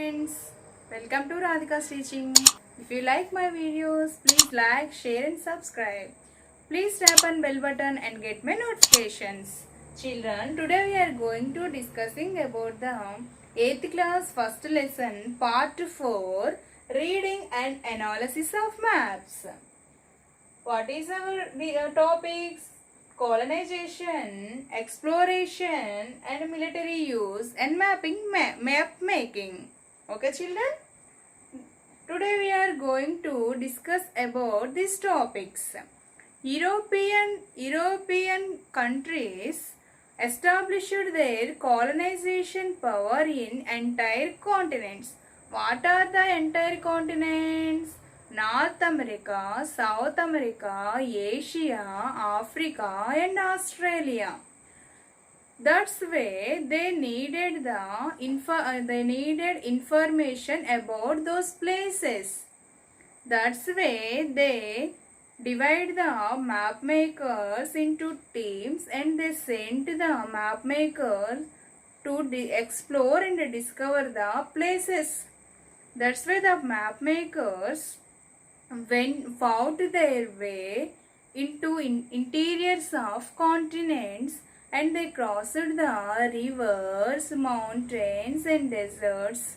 friends, welcome to Radhika's teaching. If you like my videos, please like, share and subscribe. Please tap on bell button and get my notifications. Children, today we are going to discussing about the 8th class first lesson part 4, reading and analysis of maps. What is our topics? Colonization, exploration and military use and map making. Okay children? Today we are going to discuss about these topics. European countries established their colonization power in entire continents. What are the entire continents? North America, South America, Asia, Africa and Australia. That's why they needed information about those places. That's why they divide the map makers into teams and they sent the map makers to explore and discover the places. That's why the map makers found their way into interiors of continents and they crossed the rivers, mountains and deserts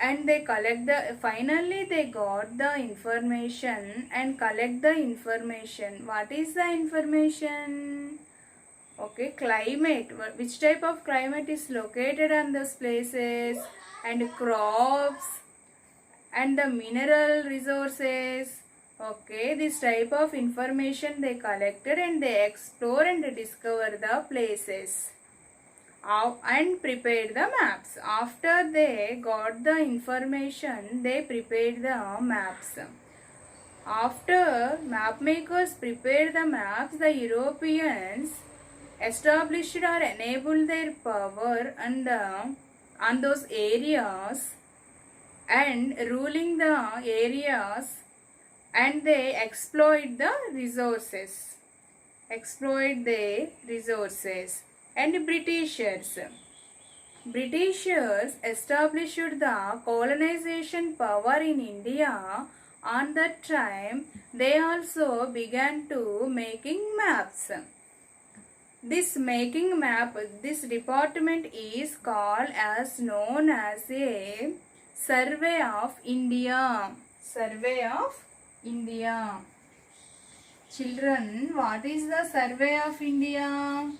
and they finally they got the information and collect the information. What is the information? Okay, climate, which type of climate is located on those places, and crops and the mineral resources. Okay, this type of information they collected and they explore and discover the places and prepared the maps. After they got the information, they prepared the maps. After map makers prepared the maps, the Europeans established or enabled their power on those areas and ruling the areas, and they exploit the resources. And Britishers established the colonization power in India. On that time, they also began to making maps. This department is known as a Survey of India. Children, what is the Survey of India?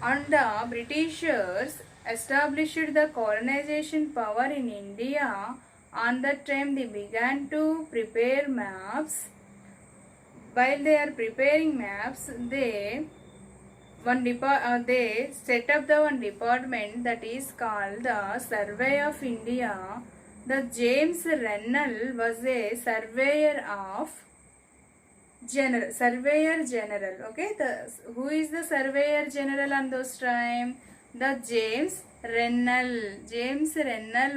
And the Britishers established the colonization power in India. On that time they began to prepare maps. While they are preparing maps, they set up the one department that is called the Survey of India. The James Rennell was a surveyor general. Okay, who is the surveyor general on those time? The James Rennell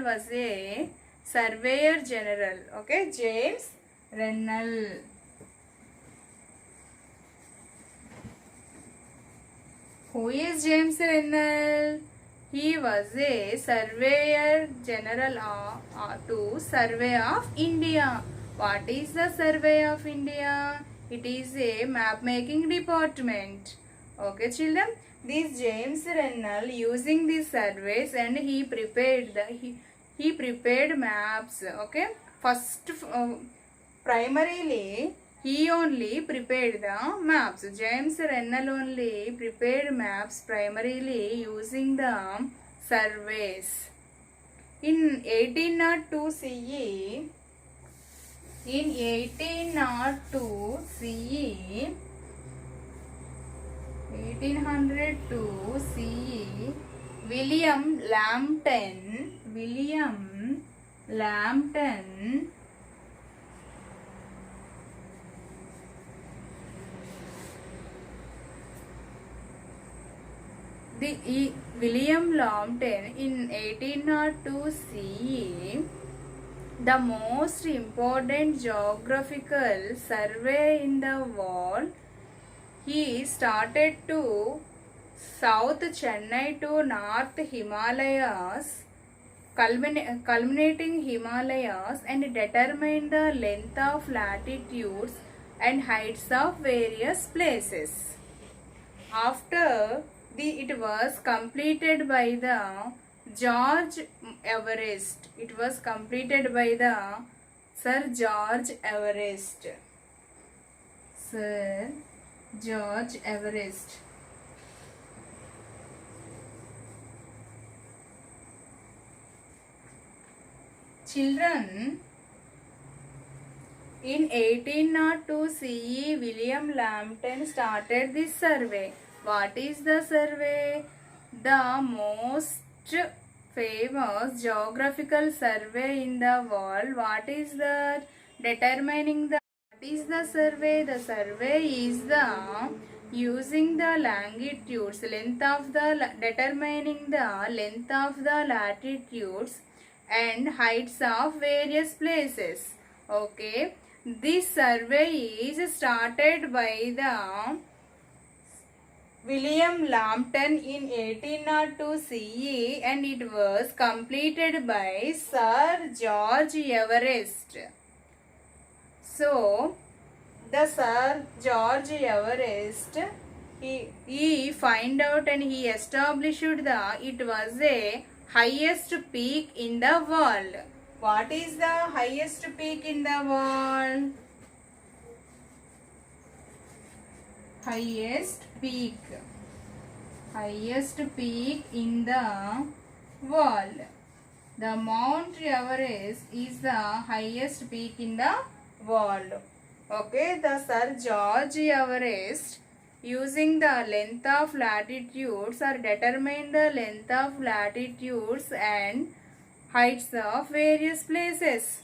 was a surveyor general. Okay, James Rennell. Who is James Rennell? He was a surveyor general to Survey of India. What is the Survey of India? It is a map making department. Okay children, this James Rennell using these surveys and he prepared maps. Okay, first primarily he only prepared the maps. James Rennell only prepared maps primarily using the surveys. In 1802 CE, 1802 CE, William Lambton in 1802 CE, the most important geographical survey in the world, he started to South Chennai to North Himalayas, culminating Himalayas, and determine the length of latitudes and heights of various places. After it was completed by the George Everest. It was completed by the Sir George Everest. Sir George Everest. Children, in 1802 CE, William Lambton started this survey. What is the survey? The most famous geographical survey in the world. What is that? Determining the what is the survey? The survey is the using the longitudes, length of the determining the length of the latitudes and heights of various places. Okay, this survey is started by the William Lambton in 1802 CE and it was completed by Sir George Everest. So, the Sir George Everest, he find out and he established the it was a highest peak in the world. What is the highest peak in the world? Highest peak in the world. The Mount Everest is the highest peak in the world. Okay, the Sir George Everest using the length of latitudes or determine the length of latitudes and heights of various places.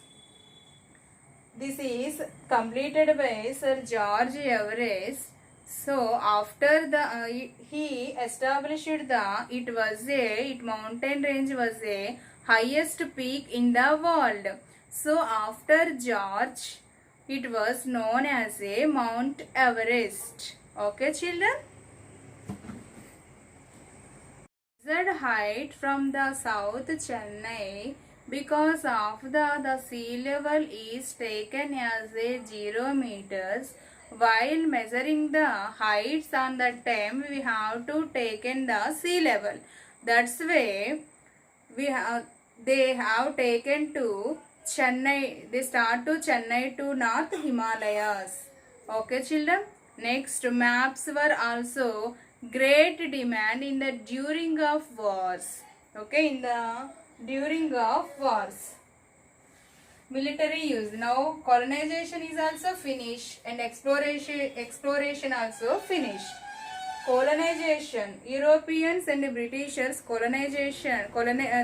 This is completed by Sir George Everest. So after the he established the it mountain range was a highest peak in the world. So after George, it was known as a Mount Everest. Okay, children. Measured height from the South Chennai because of the sea level is taken as a 0 meters. While measuring the heights on the Thames, we have to take in the sea level. That's why they have taken to Chennai. They start to Chennai to North Himalayas. Okay, children. Next, maps were also great demand in the during of wars. Okay, in the during of wars. Military use. Now colonization is also finished and exploration also finished. Colonization. Europeans and Britishers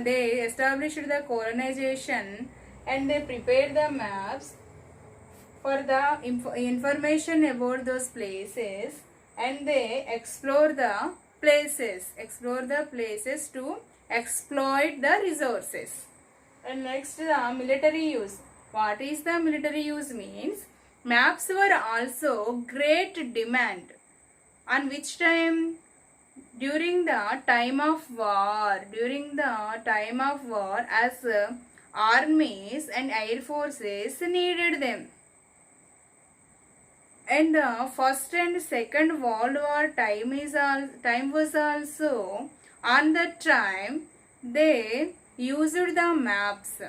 they established the colonization and they prepared the maps for the information about those places and they explore the places to exploit the resources. And next, the military use. What is the military use means? Maps were also great demand. On which time? During the time of war. As armies and air forces needed them. And the first and second World War time was also on that time they used the maps.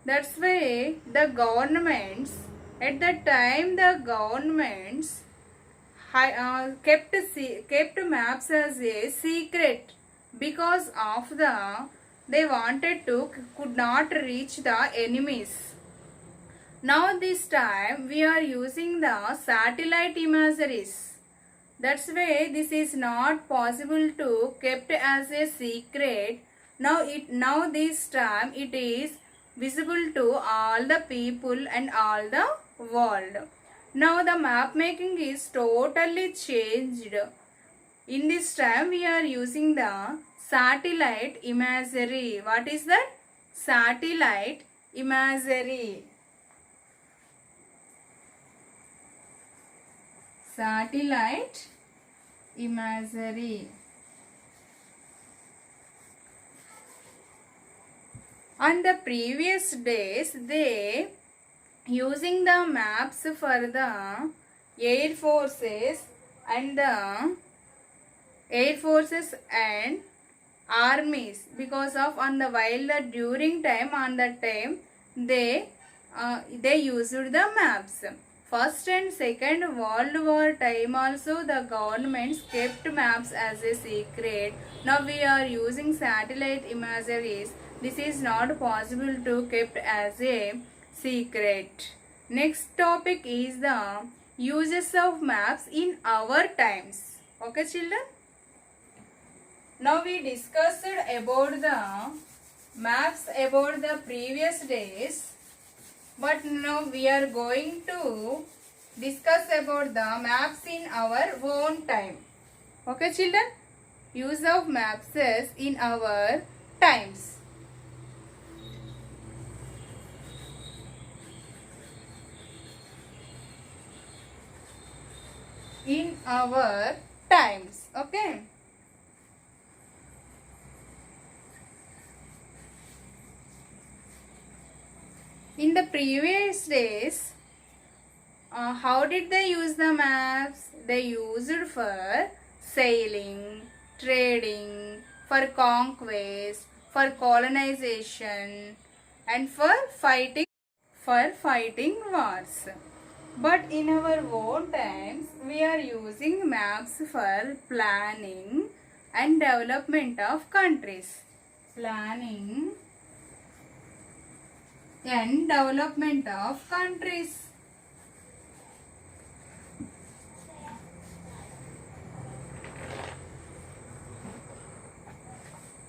That's why the governments at that time kept maps as a secret because of they wanted to could not reach the enemies. Now this time we are using the satellite imageries. That's why this is not possible to kept as a secret. Now this time it is visible to all the people and all the world. Now the map making is totally changed. In this time we are using the satellite imagery. What is that? Satellite imagery. Satellite imagery. On the previous days, they using the maps for the air forces and the air forces and armies, because of on the while the during time on that time they used the maps. First and second world war time also the governments kept maps as a secret. Now we are using satellite imageries. This is not possible to kept as a secret. Next topic is the uses of maps in our times. Okay children, now we discussed about the maps about the previous days, but now we are going to discuss about the maps in our own time. Okay children, use of maps is in our times. In our times, okay. In the previous days, how did they use the maps? They used for sailing, trading, for conquest, for colonization, and for fighting wars. But in our own times, we are using maps for planning and development of countries. Planning and development of countries.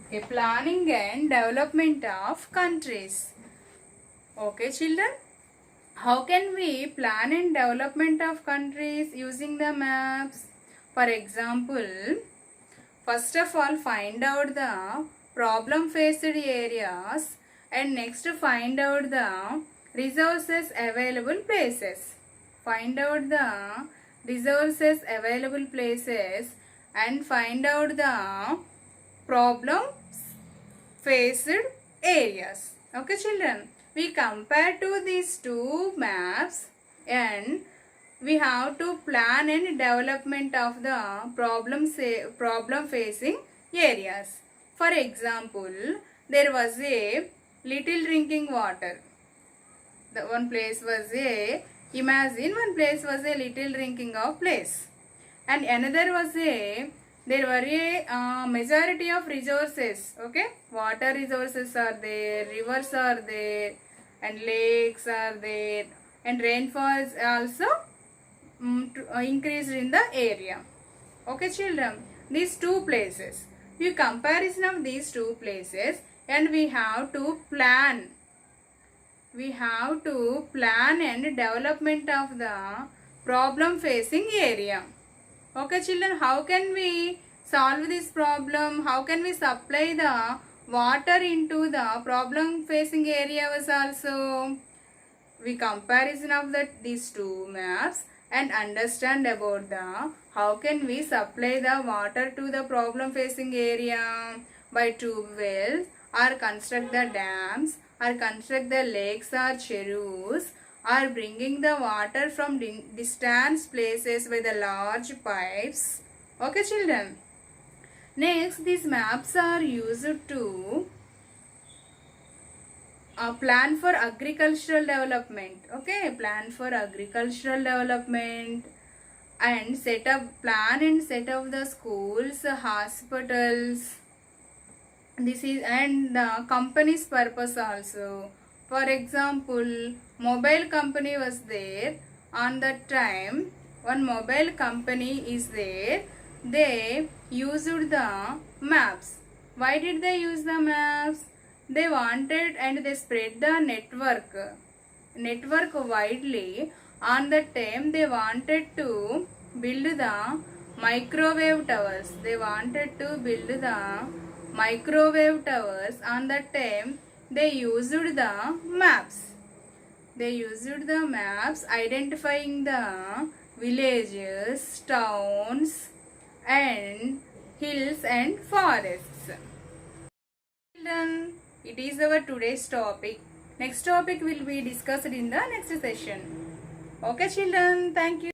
Okay, planning and development of countries. Okay children, how can we plan and development of countries using the maps? For example, first of all find out the problem faced areas, and next find out the resources available places. Find out the resources available places and find out the problem faced areas. Okay children, we compare to these two maps and we have to plan and development of the problem facing areas. For example, there was a little drinking water. The one place was imagine one place was a little drinking of place, and another was there were a majority of resources. Okay, water resources are there, rivers are there, and lakes are there, and rainfalls also increased in the area. Okay children, these two places, we comparison of these two places, and we have to plan and development of the problem facing area. Okay children, how can we solve this problem? How can we supply the water into the problem facing areas also? We comparison of these two maps and understand about the how can we supply the water to the problem facing area by tube wells, or construct the dams, or construct the lakes or cherus, or bringing the water from distant places by the large pipes. Okay children, next these maps are used to plan for agricultural development. Okay, plan for agricultural development, and plan and set up the schools, hospitals. This is and the company's purpose also. For example, mobile company was there on that time. One mobile company is there. They used the maps. Why did they use the maps? They wanted and they spread the network widely. On that time they wanted to build the microwave towers. They wanted to build the microwave towers. On that time they used the maps. They used the maps identifying the villages, towns, and hills and forests. Children, It is our today's topic. Next topic will be discussed in the next session. Okay children, thank you.